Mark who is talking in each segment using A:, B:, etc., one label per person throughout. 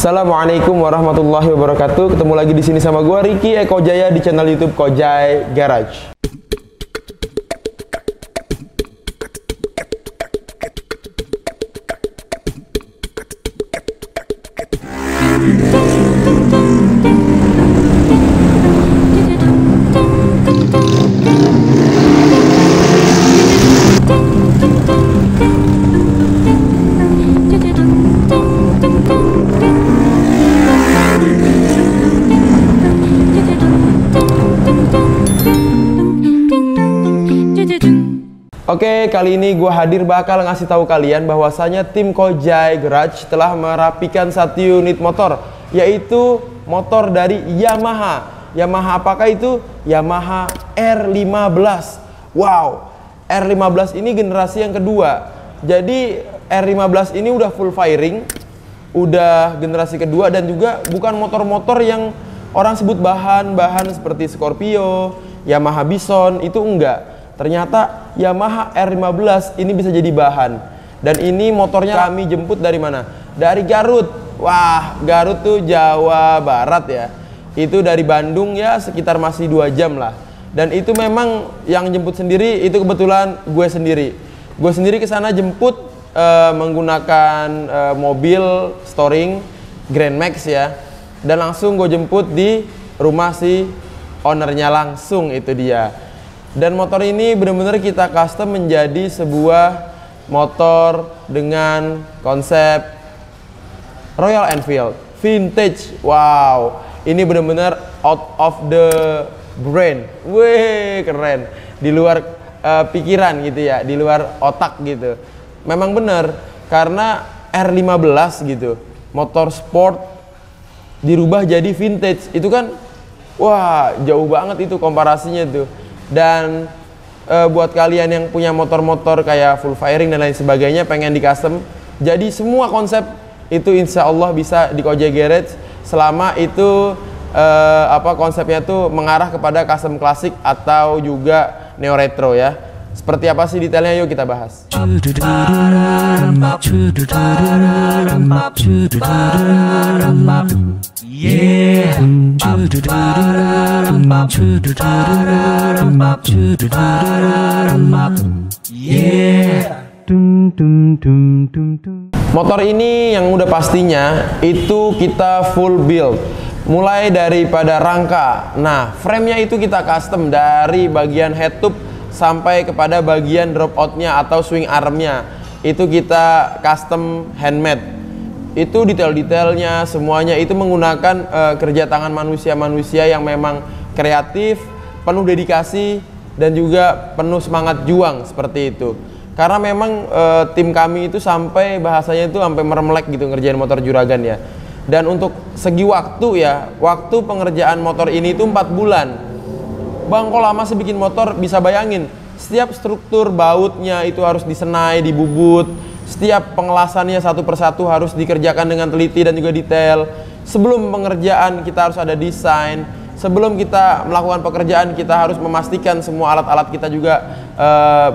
A: Assalamualaikum warahmatullahi wabarakatuh. Ketemu lagi di sini sama gua Ricky Eko Jaya di channel YouTube Kojai Garage. Oke, kali ini gue hadir bakal ngasih tahu kalian bahwasanya tim Kojai Garage telah merapikan satu unit motor, yaitu motor dari Yamaha. Yamaha apakah itu? Yamaha R15. Wow, R15 ini generasi yang kedua. Jadi R15 ini udah full firing, udah generasi kedua, dan juga bukan motor-motor yang orang sebut bahan-bahan seperti Scorpio, Yamaha Bison, itu enggak. Ternyata Yamaha R15 ini bisa jadi bahan. Dan ini motornya kami jemput dari mana? Dari Garut. Wah, Garut tuh Jawa Barat ya. Itu dari Bandung ya sekitar masih 2 jam lah. Dan itu memang yang jemput sendiri itu kebetulan gue sendiri. Gue sendiri ke sana jemput menggunakan mobil storing Grand Max ya. Dan langsung gue jemput di rumah si ownernya langsung, itu dia. Dan motor ini benar-benar kita custom menjadi sebuah motor dengan konsep Royal Enfield vintage. Wow, ini benar-benar out of the brain. Wih, keren. Di luar pikiran gitu ya, di luar otak gitu. Memang benar, karena R15 gitu, motor sport dirubah jadi vintage. Itu kan, wah, jauh banget itu komparasinya tuh. Dan buat kalian yang punya motor-motor kayak full firing dan lain sebagainya, pengen di custom, jadi semua konsep itu insya Allah bisa di Kojai Garage selama itu konsepnya tuh mengarah kepada custom klasik atau juga neo retro ya. Seperti apa sih detailnya, yuk kita bahas. Motor ini yang udah pastinya itu kita full build, mulai daripada rangka. Nah, frame-nya itu kita custom dari bagian head tube sampai kepada bagian drop outnya atau swing armnya, itu kita custom handmade. Itu detail-detailnya semuanya itu menggunakan kerja tangan manusia-manusia yang memang kreatif, penuh dedikasi, dan juga penuh semangat juang seperti itu. Karena memang tim kami itu sampai bahasanya itu sampai meremelek gitu ngerjain motor juragan ya. Dan untuk segi waktu ya, waktu pengerjaan motor ini itu 4 bulan. Bang, kok lama sih bikin motor? Bisa bayangin, setiap struktur bautnya itu harus disenai, dibubut. Setiap pengelasannya satu persatu harus dikerjakan dengan teliti dan juga detail. Sebelum pengerjaan kita harus ada desain. Sebelum kita melakukan pekerjaan kita harus memastikan semua alat-alat kita juga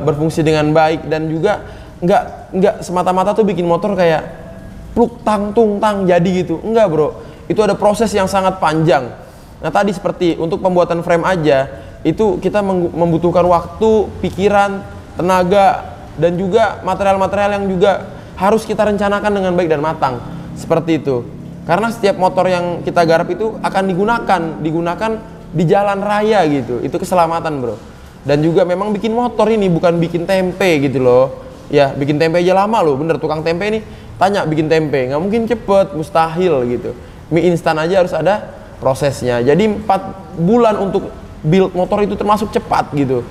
A: berfungsi dengan baik. Dan juga nggak semata-mata tuh bikin motor kayak pluk tang tung tang jadi gitu. Enggak bro, itu ada proses yang sangat panjang. Nah tadi seperti untuk pembuatan frame aja, itu kita membutuhkan waktu, pikiran, tenaga, dan juga material-material yang juga harus kita rencanakan dengan baik dan matang. Seperti itu. Karena setiap motor yang kita garap itu akan digunakan di jalan raya gitu. Itu keselamatan bro. Dan juga memang bikin motor ini bukan bikin tempe gitu loh. Ya bikin tempe aja lama loh, bener. Tukang tempe ini tanya bikin tempe, nggak mungkin cepet, mustahil gitu. Mie instan aja harus ada prosesnya. Jadi 4 bulan untuk build motor itu termasuk cepat gitu.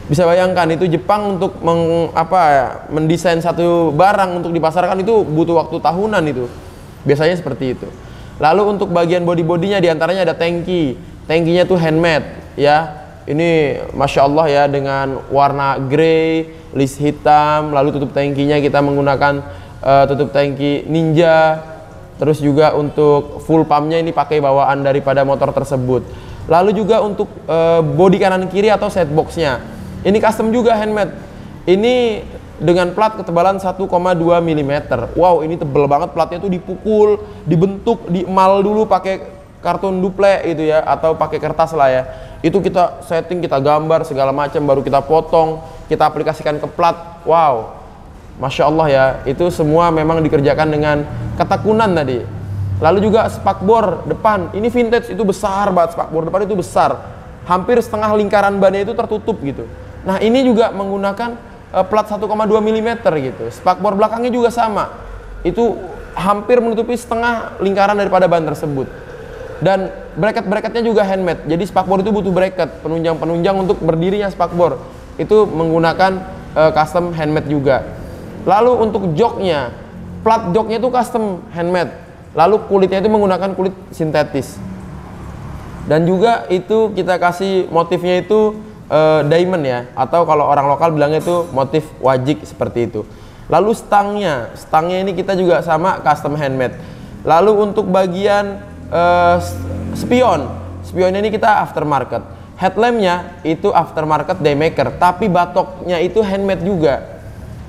A: Bisa bayangkan itu Jepang untuk mendesain satu barang untuk dipasarkan itu butuh waktu tahunan itu. Biasanya seperti itu. Lalu untuk bagian body-bodinya diantaranya ada tangki. Tangkinya tuh handmade ya. Ini Masya Allah ya, dengan warna grey, list hitam. Lalu tutup tangkinya kita menggunakan tutup tangki Ninja. Terus juga untuk full pumpnya ini pakai bawaan daripada motor tersebut. Lalu juga untuk bodi kanan kiri atau set boxnya ini custom juga handmade. Ini dengan plat ketebalan 1,2 mm. Wow, ini tebel banget, platnya tuh dipukul, dibentuk, diemal dulu pakai karton duple gitu ya, atau pakai kertas lah ya. Itu kita setting, kita gambar segala macam, baru kita potong, kita aplikasikan ke plat. Wow, Masya Allah ya, itu semua memang dikerjakan dengan ketekunan tadi. Lalu juga spakbor depan, ini vintage, itu besar banget, spakbor depan itu besar, hampir setengah lingkaran bannya itu tertutup gitu. Nah ini juga menggunakan plat 1,2 mm gitu. Spakbor belakangnya juga sama, itu hampir menutupi setengah lingkaran daripada ban tersebut. Dan bracket-bracketnya juga handmade, jadi spakbor itu butuh bracket, penunjang-penunjang untuk berdirinya spakbor itu menggunakan custom handmade juga. Lalu untuk joknya, plat joknya itu custom handmade, lalu kulitnya itu menggunakan kulit sintetis. Dan juga itu kita kasih motifnya itu diamond ya, atau kalau orang lokal bilangnya itu motif wajik seperti itu. Lalu stangnya ini kita juga sama custom handmade. Lalu untuk bagian spionnya ini kita aftermarket. Headlampnya itu aftermarket Daymaker, tapi batoknya itu handmade juga.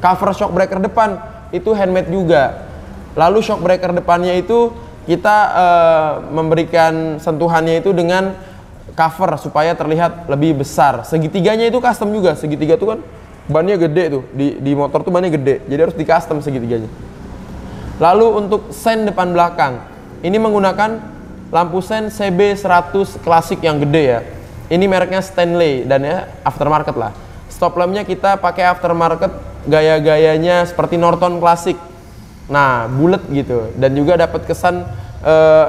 A: Cover shock breaker depan itu handmade juga. Lalu shock breaker depannya itu kita memberikan sentuhannya itu dengan cover supaya terlihat lebih besar. Segitiganya itu custom juga. Segitiga tuh kan bannya gede tuh, di motor tuh bannya gede, jadi harus di custom segitiganya. Lalu untuk sen depan belakang, ini menggunakan lampu sen CB100 klasik yang gede ya. Ini mereknya Stanley dan ya aftermarket lah. Stop lampnya kita pakai aftermarket, gaya-gayanya seperti Norton klasik. Nah bulat gitu, dan juga dapat kesan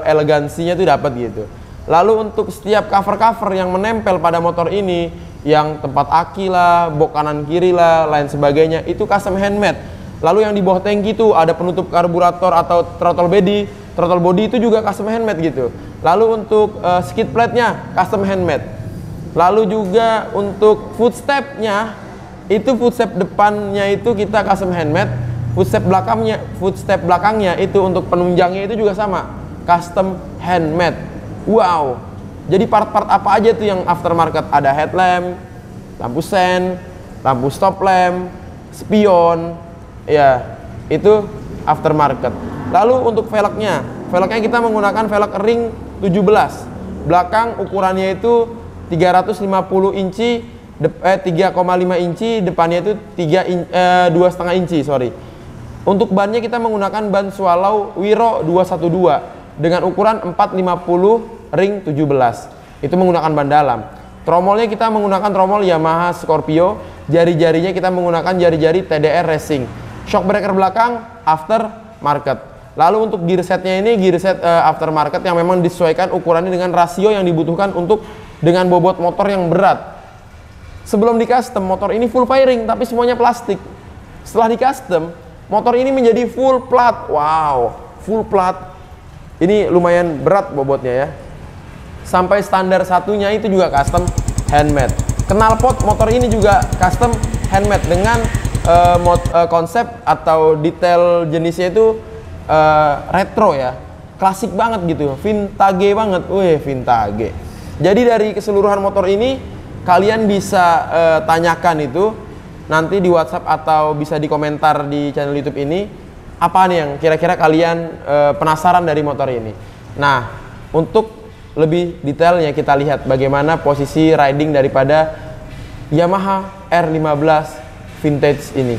A: elegansinya tuh dapat gitu. Lalu untuk setiap cover-cover yang menempel pada motor ini, yang tempat aki lah, bok kanan kiri lah, lain sebagainya, itu custom handmade. Lalu yang di bawah tangki itu ada penutup karburator atau throttle body itu juga custom handmade gitu. Lalu untuk skid plate-nya custom handmade. Lalu juga untuk footstep-nya, itu footstep depannya itu kita custom handmade. Footstep belakangnya itu untuk penunjangnya itu juga sama, custom handmade. Wow, jadi part-part apa aja tuh yang aftermarket? Ada headlamp, lampu sen, lampu stop lamp, spion, ya itu aftermarket. Lalu untuk velgnya kita menggunakan velg ring 17. Belakang ukurannya itu 350 inci, 3,5 inci, depannya itu 2,5 inci, sorry. Untuk bannya kita menggunakan ban Swallow Wiro 212 dengan ukuran 450 ring 17. Itu menggunakan ban dalam. Tromolnya kita menggunakan tromol Yamaha Scorpio, jari-jarinya kita menggunakan jari-jari TDR Racing. Shock breaker belakang aftermarket. Lalu untuk gear setnya ini gear set aftermarket yang memang disesuaikan ukurannya dengan rasio yang dibutuhkan untuk dengan bobot motor yang berat. Sebelum di custom, motor ini full fairing tapi semuanya plastik. Setelah di custom, motor ini menjadi full plat. Wow, full plat. Ini lumayan berat bobotnya ya. Sampai standar satunya itu juga custom handmade. Knalpot motor ini juga custom handmade dengan konsep atau detail jenisnya itu retro ya, klasik banget gitu, vintage banget. Wih, vintage. Jadi dari keseluruhan motor ini kalian bisa tanyakan itu nanti di WhatsApp atau bisa di komentar di channel YouTube ini, apa nih yang kira-kira kalian penasaran dari motor ini. Nah, untuk lebih detailnya kita lihat bagaimana posisi riding daripada Yamaha R15 vintage ini.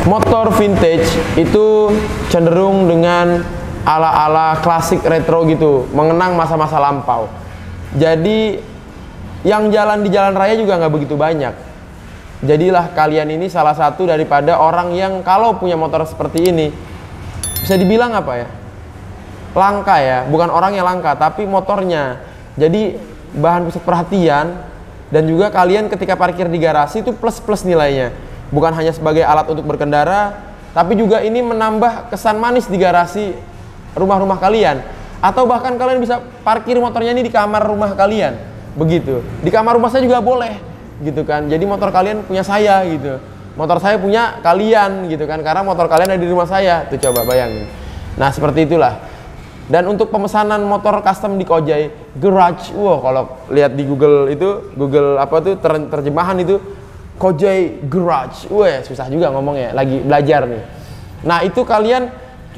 A: motor vintage itu cenderung dengan ala-ala klasik retro gitu, mengenang masa-masa lampau. Jadi yang jalan di jalan raya juga nggak begitu banyak. Jadilah kalian ini salah satu daripada orang yang kalau punya motor seperti ini, bisa dibilang apa ya, langka ya, bukan orang yang langka tapi motornya. Jadi bahan pusat perhatian, dan juga kalian ketika parkir di garasi itu plus-plus nilainya. Bukan hanya sebagai alat untuk berkendara, tapi juga ini menambah kesan manis di garasi rumah-rumah kalian. Atau bahkan kalian bisa parkir motornya ini di kamar rumah kalian, begitu. Di kamar rumah saya juga boleh, gitu kan. Jadi motor kalian punya saya gitu, motor saya punya kalian gitu kan, karena motor kalian ada di rumah saya. Tuh coba bayangin. Nah seperti itulah. Dan untuk pemesanan motor custom di Kojai Garage, wow, kalau lihat di Google itu, Google apa tuh terjemahan itu Kojai Garage, wah susah juga ngomongnya, lagi belajar nih. Nah itu kalian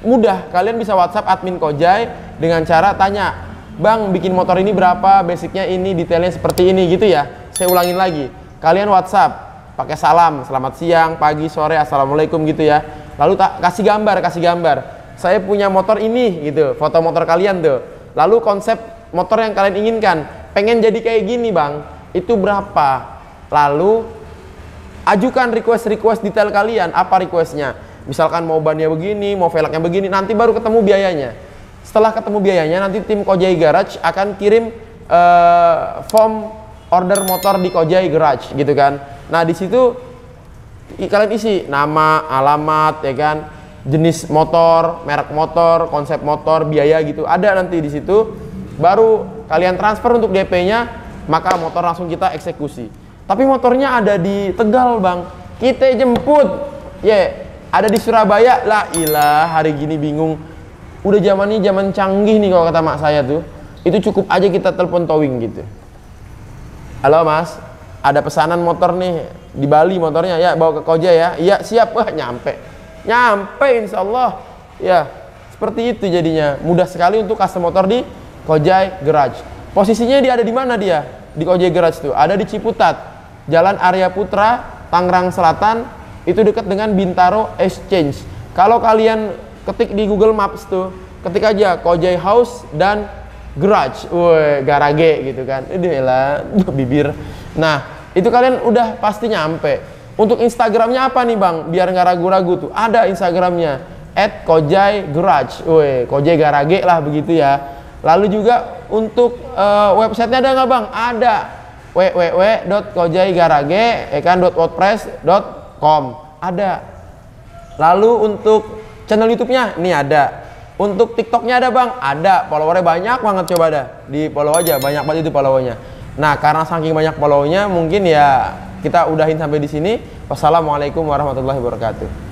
A: mudah, kalian bisa WhatsApp admin Kojai dengan cara tanya, bang bikin motor ini berapa, basicnya ini, detailnya seperti ini gitu ya. Saya ulangin lagi, kalian WhatsApp pakai salam, selamat siang, pagi, sore, assalamualaikum gitu ya. Lalu kasih gambar. Saya punya motor ini gitu, foto motor kalian tuh. Lalu konsep motor yang kalian inginkan, pengen jadi kayak gini bang, itu berapa? Lalu ajukan request detail kalian, apa requestnya? Misalkan mau bannya begini, mau velgnya begini, nanti baru ketemu biayanya. Setelah ketemu biayanya, nanti tim Kojai Garage akan kirim form order motor di Kojai Garage gitu kan. Nah di situ kalian isi nama, alamat ya kan, jenis motor, merek motor, konsep motor, biaya gitu, ada nanti di situ. Baru kalian transfer untuk DP-nya, maka motor langsung kita eksekusi. Tapi motornya ada di Tegal bang, kita jemput ya, ada di Surabaya. Lah ilah, hari gini bingung, udah zamannya zaman canggih nih kalau kata mak saya tuh. Itu cukup aja kita telepon towing gitu. Halo mas, ada pesanan motor nih di Bali motornya, ya bawa ke Kojai ya. Iya siap. Wah nyampe insya Allah ya. Seperti itu jadinya, mudah sekali untuk custom motor di Kojai Garage. Posisinya dia ada di mana dia? Di Kojai Garage tuh ada di Ciputat, Jalan Arya Putra, Tangerang Selatan, itu dekat dengan Bintaro Exchange. Kalau kalian ketik di Google Maps tuh, ketik aja Kojai House dan Garage, garage gitu kan. Lah bibir. Nah itu kalian udah pasti nyampe. Untuk Instagramnya apa nih bang? Biar nggak ragu-ragu tuh, ada Instagramnya @kojaigarage, Kojai Garage lah begitu ya. Lalu juga untuk websitenya ada nggak bang? Ada, www.kojaigarage.wordpress.com ada. Lalu untuk channel YouTube-nya ini ada. Untuk TikTok-nya ada bang? Ada. Followernya banyak banget, coba dah di follow aja, banyak banget itu followernya. Nah karena saking banyak followernya mungkin ya kita udahin sampai di sini. Wassalamualaikum warahmatullahi wabarakatuh.